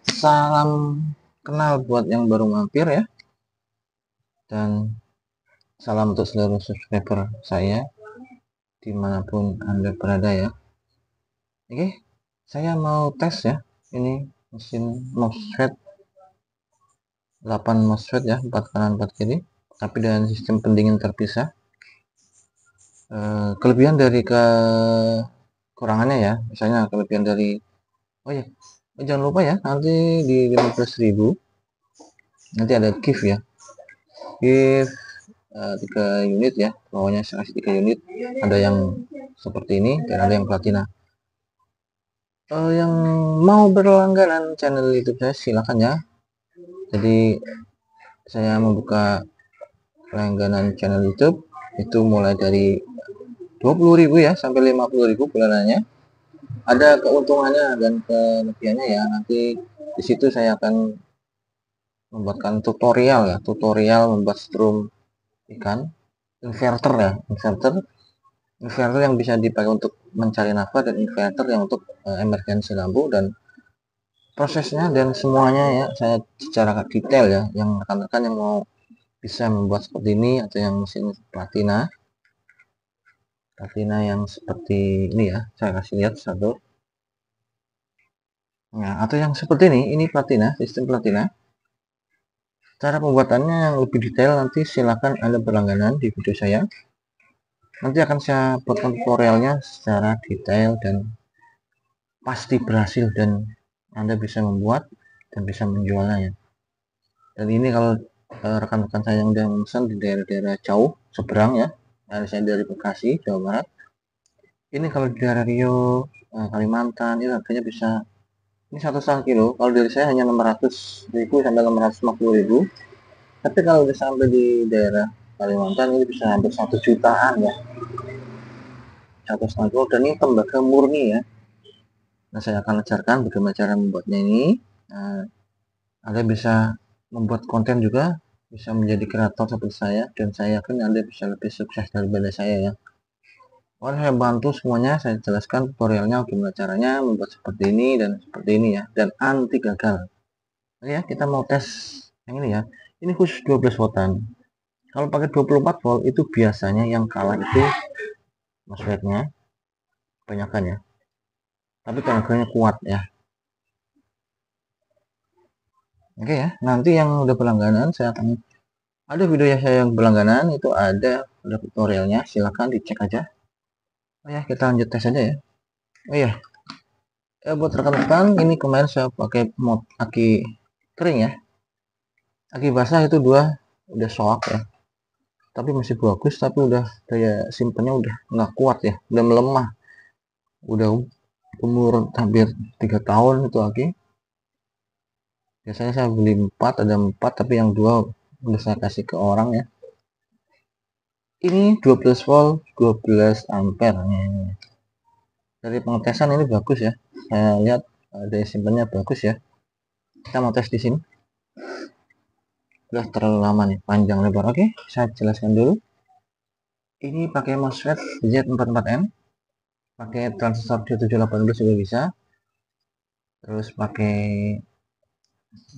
Salam kenal buat yang baru mampir ya, dan salam untuk seluruh subscriber saya dimanapun Anda berada ya. Oke, saya mau tes ya, ini mesin MOSFET 8 MOSFET ya, 4 kanan 4 kiri, tapi dengan sistem pendingin terpisah. Kelebihan dari kekurangannya ya, misalnya kelebihan dari, oh ya, jangan lupa ya, nanti di 15.000 nanti ada gift ya, gift 3 unit ya, bawahnya saya kasih 3 unit, ada yang seperti ini dan ada yang platina. Yang mau berlangganan channel YouTube saya silakan ya. Jadi saya membuka langganan channel YouTube itu mulai dari 20.000 ya sampai 50.000 bulanannya. Ada keuntungannya dan kelebihannya ya. Nanti di situ saya akan membuatkan tutorial ya, tutorial membuat strum ikan, inverter ya, inverter yang bisa dipakai untuk mencari nafkah, dan inverter yang untuk emergensi lampu, dan prosesnya dan semuanya ya saya secara detail ya, yang rekan-rekan yang mau bisa membuat seperti ini atau yang mesin platina yang seperti ini ya, saya kasih lihat satu. Nah, atau yang seperti ini platina, sistem platina. Cara pembuatannya yang lebih detail nanti silakan Anda berlangganan di video saya. Nanti akan saya buatkan tutorialnya secara detail dan pasti berhasil, dan Anda bisa membuat dan bisa menjualnya ya. Dan ini kalau rekan-rekan saya yang udah memesan di daerah-daerah jauh seberang ya, saya dari Bekasi, Jawa Barat, ini kalau di daerah Rio, Kalimantan, itu harganya bisa, ini 1,5 kilo, kalau dari saya hanya 600.000 sampai 650.000. Tapi kalau udah sampai di daerah Kalimantan ini bisa hampir 1 jutaan ya, 1,5 kilo, dan ini tembaga murni ya. Nah, saya akan ajarkan bagaimana cara membuatnya ini. Nah, Anda bisa membuat konten juga, bisa menjadi kreator seperti saya, dan saya yakin Anda bisa lebih sukses daripada saya ya. Pokoknya saya bantu semuanya, saya jelaskan tutorialnya gimana caranya membuat seperti ini dan seperti ini ya, dan anti gagal. Oke ya, kita mau tes yang ini ya. Ini khusus 12 voltan. Kalau pakai 24 volt itu biasanya yang kalah itu MOSFET-nya kebanyakan ya. Tapi tenaganya kuat ya. Oke ya, nanti yang udah berlangganan saya akan ada videonya, saya yang berlangganan itu ada tutorialnya, silahkan dicek aja. Oh ya, kita lanjut tes aja ya. Oh ya, buat rekan-rekan, ini kemarin saya pakai mod aki kering ya. Aki basah itu udah soak ya. Tapi masih bagus, tapi udah daya simpennya udah nggak kuat ya, udah melemah. Udah umur hampir 3 tahun itu aki. Biasanya saya beli 4, ada 4, tapi yang 2 udah saya kasih ke orang ya. Ini 12 volt 12 ampere. Dari pengetesan ini bagus ya, saya lihat daya simpannya bagus ya. Kita mau tes di sini, udah terlalu lama nih, panjang lebar. Oke, saya jelaskan dulu. Ini pakai MOSFET Z44N, pakai transistor D718 juga bisa, terus pakai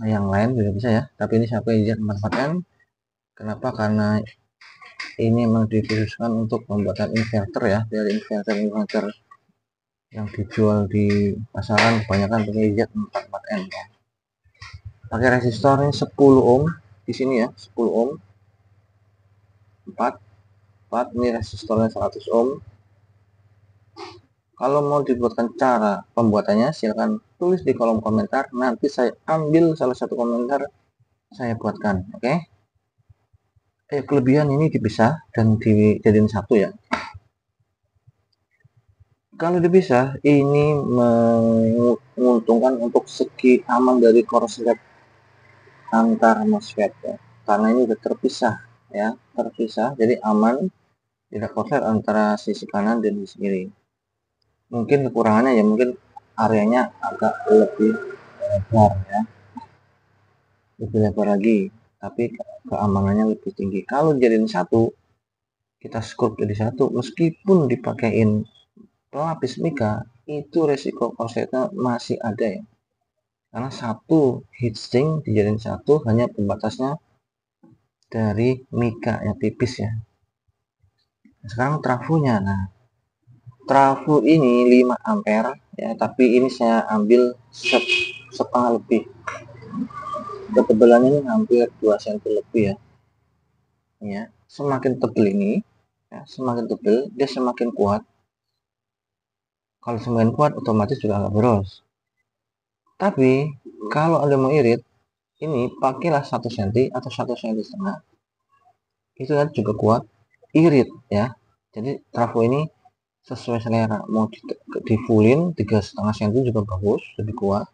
yang lain juga bisa ya, tapi ini saya pakai Z44N. Kenapa? Karena ini memang dikhususkan untuk pembuatan inverter ya, dari inverter yang dijual di pasaran kebanyakan pakai Z44N ya. Pakai resistornya 10 ohm di sini ya, 10 ohm, 4 ini resistornya 100 ohm. Kalau mau dibuatkan cara pembuatannya silahkan tulis di kolom komentar, nanti saya ambil salah satu komentar, saya buatkan. Oke, kelebihan ini dipisah dan dijadiin satu ya. Kalau dipisah ini menguntungkan untuk segi aman dari korslet antar MOSFET ya, karena ini sudah terpisah ya, terpisah, jadi aman, tidak korslet antara sisi kanan dan sisi kiri. Mungkin kekurangannya ya, mungkin areanya agak lebih lebar ya, lebih lebar lagi, tapi keamanannya lebih tinggi. Kalau jadiin satu, kita skrup jadi satu, meskipun dipakein pelapis mika, itu resiko korsletnya masih ada ya. karena satu heatsink dijadiin satu hanya pembatasnya dari mika yang tipis ya. Sekarang trafonya, nah trafo ini 5 ampere ya, tapi ini saya ambil setengah lebih, ketebalannya ini hampir 2 cm lebih ya. Semakin tebal ini ya, semakin tebal dia semakin kuat. Kalau semakin kuat otomatis juga agak boros. Tapi kalau Anda mau irit, ini pakailah 1 cm atau 1,5 cm. Itu nanti juga kuat irit ya. Jadi trafo ini sesuai selera, mau di fullin 3,5 cm juga bagus, lebih kuat.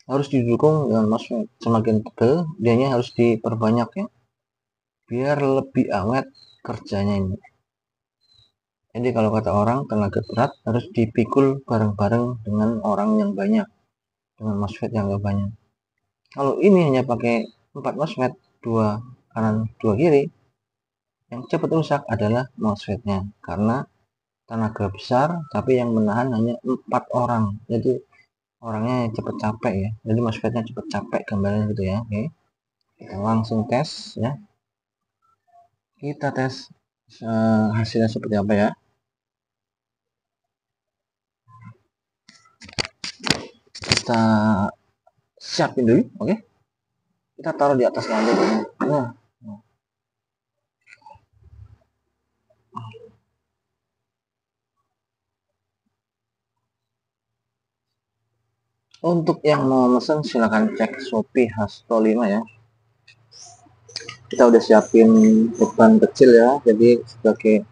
Harus didukung dengan MOSFET, semakin tebal dianya harus diperbanyak ya, biar lebih awet kerjanya ini. Jadi kalau kata orang tenaga berat harus dipikul bareng-bareng dengan orang yang banyak, dengan MOSFET yang gak banyak. Kalau ini hanya pakai 4 MOSFET, 2 kanan 2 kiri, yang cepat rusak adalah MOSFET-nya, karena tenaga besar tapi yang menahan hanya 4 orang, jadi orangnya cepat capek ya, jadi MOSFET-nya cepat capek gambarnya gitu ya. Oke, kita langsung tes ya, kita tes hasilnya seperti apa ya. Kita siapin dulu, oke, kita taruh di atas aja. Nah, untuk yang mau mesen silahkan cek Shopee Hasto 5 ya. Kita udah siapin beban kecil ya, jadi sebagai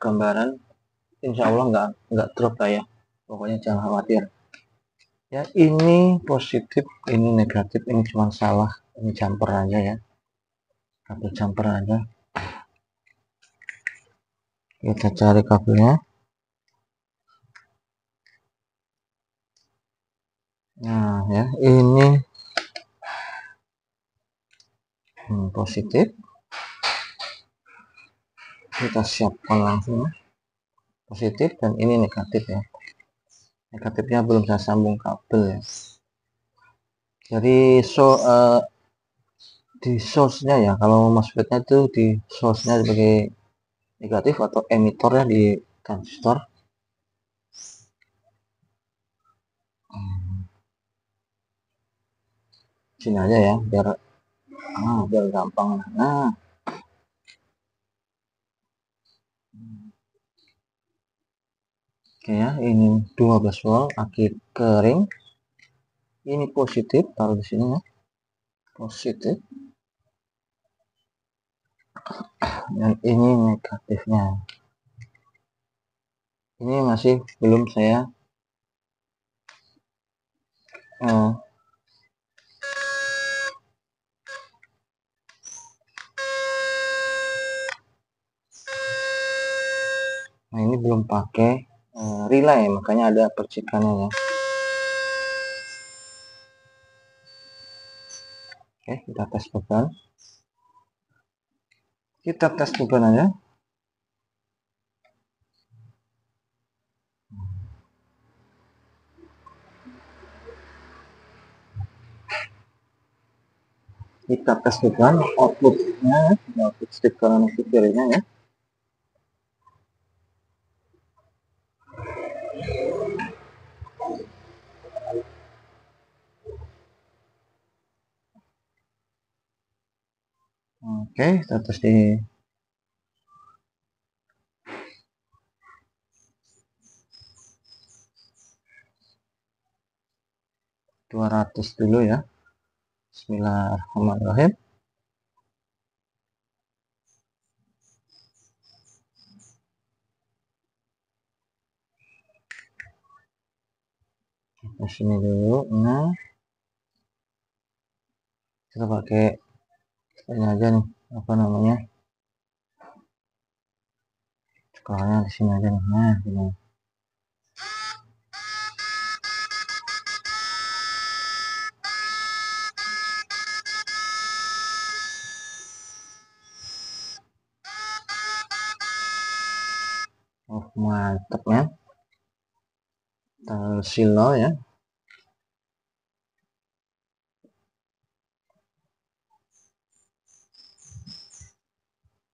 gambaran, insya Allah nggak drop lah ya, pokoknya jangan khawatir ya. Ini positif, ini negatif, ini cuma salah, ini jumper aja ya, kabel jumper aja. Kita cari kabelnya. Nah ya, ini positif, kita siapkan langsung ya, positif, dan ini negatif ya. Negatifnya belum saya sambung kabel ya, jadi di source-nya ya, kalau MOSFET-nya itu di source-nya sebagai negatif atau emitornya di transistor. Sini aja ya, biar gampang. Nah, oke ya, ini 12 volt aki kering, ini positif, taruh di sini ya, positif, dan ini negatifnya. Ini masih belum saya nah ini belum pakai relay, makanya ada percikannya ya. Oke, kita tes beban, aja. Kita tes beban outputnya, output stick kanan kirinya ya. Oke, kita tes di 200 dulu ya. Bismillahirrahmanirrahim. Kita sini dulu. Nah, kita pakai ini aja nih, apa namanya, sekolahnya di sini aja nih. Nah, ini. Oh, mantep ya. Silo ya.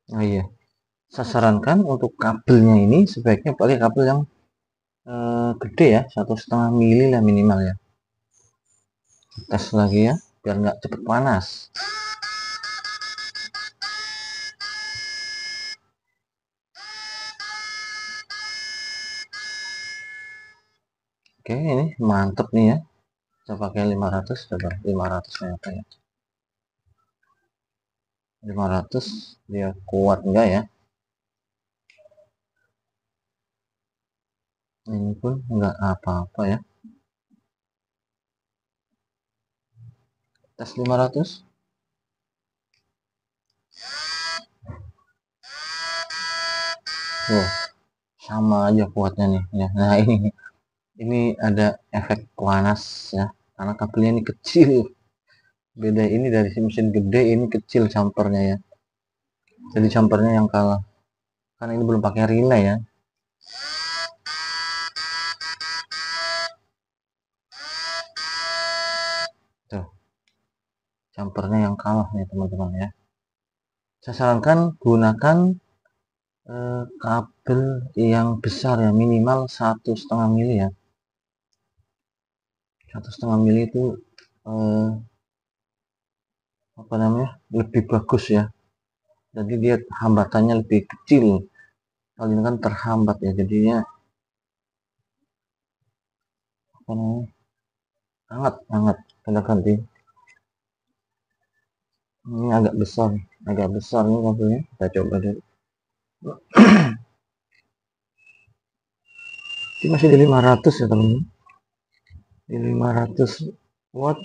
Oh iya, saya sarankan untuk kabelnya ini sebaiknya pakai kabel yang gede ya, 1,5 mili lah minimal ya. Tes lagi ya, biar nggak cepet panas. Oke, ini mantep nih ya. Saya pakai 500, coba 500 apa ya? 500 dia kuat enggak ya? Ini pun enggak apa-apa ya. Tes 500. Wow, sama aja kuatnya nih ya. Nah, ini ada efek panas ya. Karena kabelnya ini kecil. Beda ini dari mesin gede, ini kecil jumpernya ya. Jadi jumpernya yang kalah. Karena ini belum pakai relay ya. Tuh, jumpernya yang kalah nih teman-teman ya. Saya sarankan gunakan kabel yang besar ya, minimal 1,5 mili ya. 1,5 mili itu apa namanya, lebih bagus ya. Jadi dia hambatannya lebih kecil. Kalau ini kan terhambat ya, jadinya apa namanya, hangat kita ganti. Ini agak besar nih kabelnya. Kita coba dulu. Ini masih di 500 ya teman-teman. Di 500 watt.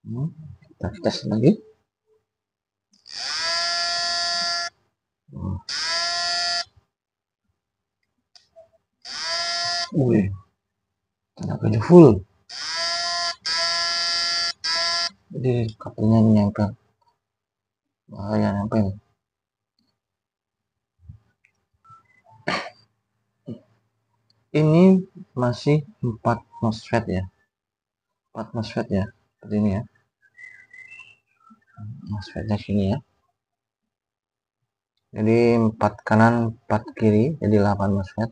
Kita tes lagi. Wih, tenaganya full. Jadi kabelnya nempel, bahaya nempel. Ini masih 4 MOSFET ya, 4 MOSFET ya, seperti ini ya. MOSFETnya sini ya. Jadi 4 kanan 4 kiri, jadi 8 MOSFET.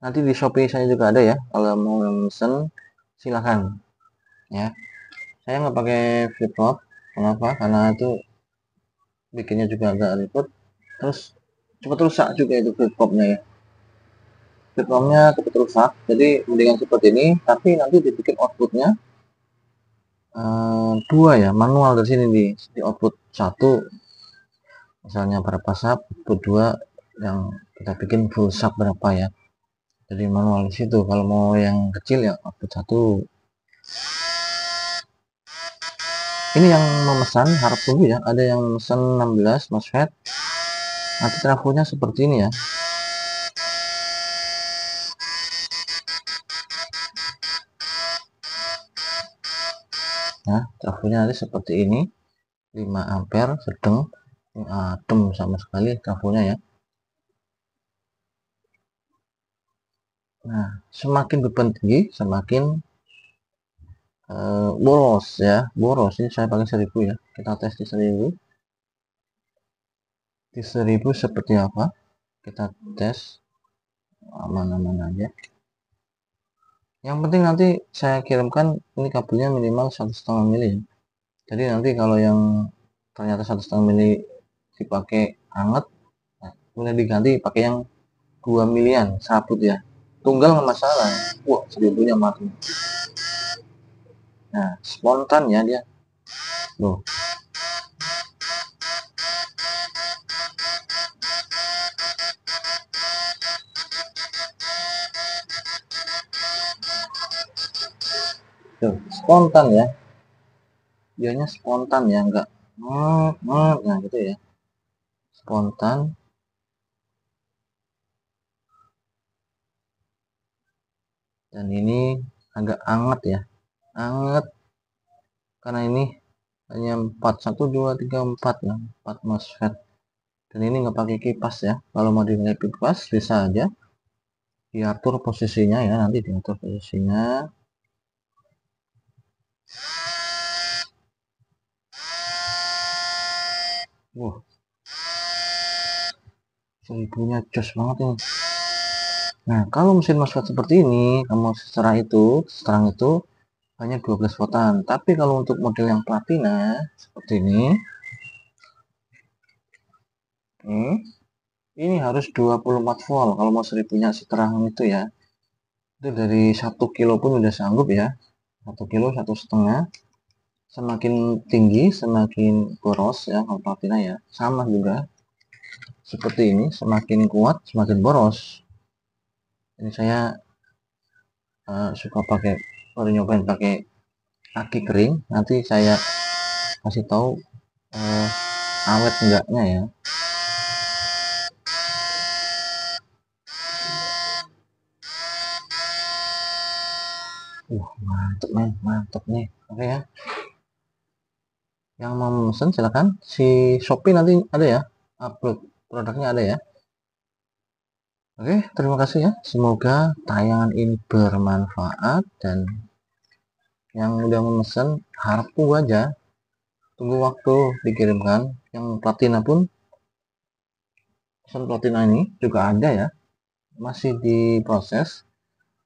Nanti di Shopee saya juga ada ya, kalau mau mesen silahkan ya. Saya nggak pakai flip flop. Kenapa? Karena itu bikinnya juga agak ribet, terus cepat rusak juga itu flip flopnya ya. Flip flopnya cepat rusak, jadi mendingan seperti ini, tapi nanti dibikin outputnya dua ya, manual dari sini di output satu, misalnya berapa sub, output dua yang kita bikin full sub berapa ya. Jadi manual di situ. Kalau mau yang kecil ya output satu. Ini yang memesan harap tunggu ya, ada yang memesan 16 MOSFET. Nanti trafonya seperti ini ya. Nah, trafonya nanti seperti ini. 5 ampere sedang, adem sama sekali trafonya ya. Nah, semakin beban tinggi semakin boros ya, boros. Ini saya pakai 1000 ya, kita tes di 1000. Di 1000 seperti apa, kita tes aman-aman aja. Yang penting nanti saya kirimkan ini kabelnya minimal 1,5 mili. Jadi nanti kalau yang ternyata 1,5 mili dipakai hangat, nah, kemudian diganti pakai yang 2 milian sabut ya, tunggal nggak masalah. Wah, 1000-nya mati. Nah, spontan ya dia loh. Tuh, spontan ya, dianya spontan ya, enggak nah gitu ya, spontan. Dan ini agak hangat ya, hangat karena ini hanya 4 1 2 3 4 ya, 4 MOSFET. Dan ini nggak pakai kipas ya. Kalau mau dipakai kipas bisa aja diatur posisinya ya, nanti diatur posisinya. Wah, seribunya jos banget ini. Nah, kalau mesin MOSFET seperti ini, kamu seterang itu hanya 12 voltan. Tapi kalau untuk model yang platina seperti ini harus 24 volt kalau mau seribunya seterang itu ya. Itu dari 1 kilo pun udah sanggup ya. 1 kilo, 1,5. Semakin tinggi semakin boros ya kalau platina ya. Sama juga seperti ini, semakin kuat semakin boros. Ini saya suka baru nyobain pakai aki kering. Nanti saya kasih tahu awet enggaknya ya. Mantap nih. Oke ya. Yang mau mesen silakan. Si Shopee nanti ada ya, upload produknya ada ya. Oke, terima kasih ya. Semoga tayangan ini bermanfaat, dan yang udah memesan harap tunggu aja. Tunggu waktu dikirimkan. Yang platina pun, pesan platina ini juga ada ya. Masih diproses.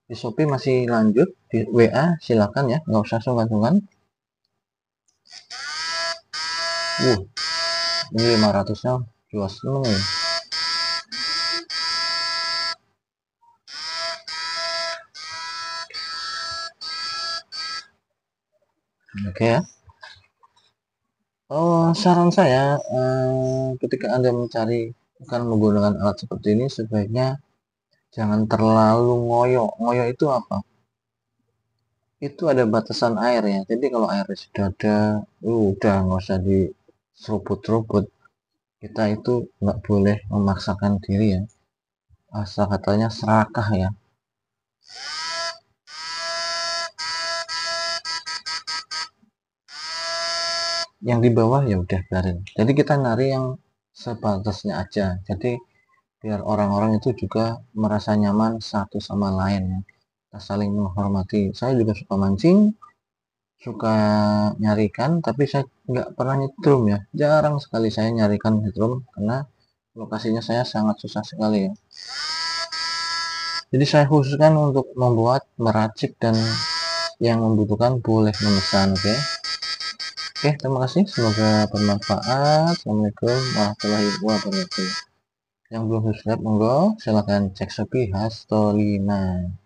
Di Shopee masih lanjut. Di WA silakan ya. Nggak usah sungkan-sungkan. Ini 500-nya jual seneng ya. Oke ya. Saran saya, ketika Anda mencari akan menggunakan alat seperti ini, sebaiknya jangan terlalu ngoyo. Ngoyo itu apa? Itu ada batasan air ya. Jadi kalau airnya sudah ada, udah nggak usah diseruput-seruput. Kita itu nggak boleh memaksakan diri ya. Asal katanya serakah ya. Yang di bawah ya udah biarin. Jadi kita nari yang sebatasnya aja. Jadi biar orang-orang itu juga merasa nyaman satu sama lain ya. Kita saling menghormati. Saya juga suka mancing, suka nyarikan, tapi saya nggak pernah nyetrum ya. Jarang sekali saya nyarikan nyetrum karena lokasinya saya sangat susah sekali ya. Jadi saya khususkan untuk membuat, meracik, dan yang membutuhkan boleh memesan. Oke, terima kasih. Semoga bermanfaat. Assalamualaikum warahmatullahi wabarakatuh. Yang belum subscribe, monggo silahkan cek Shopee Hasto 5.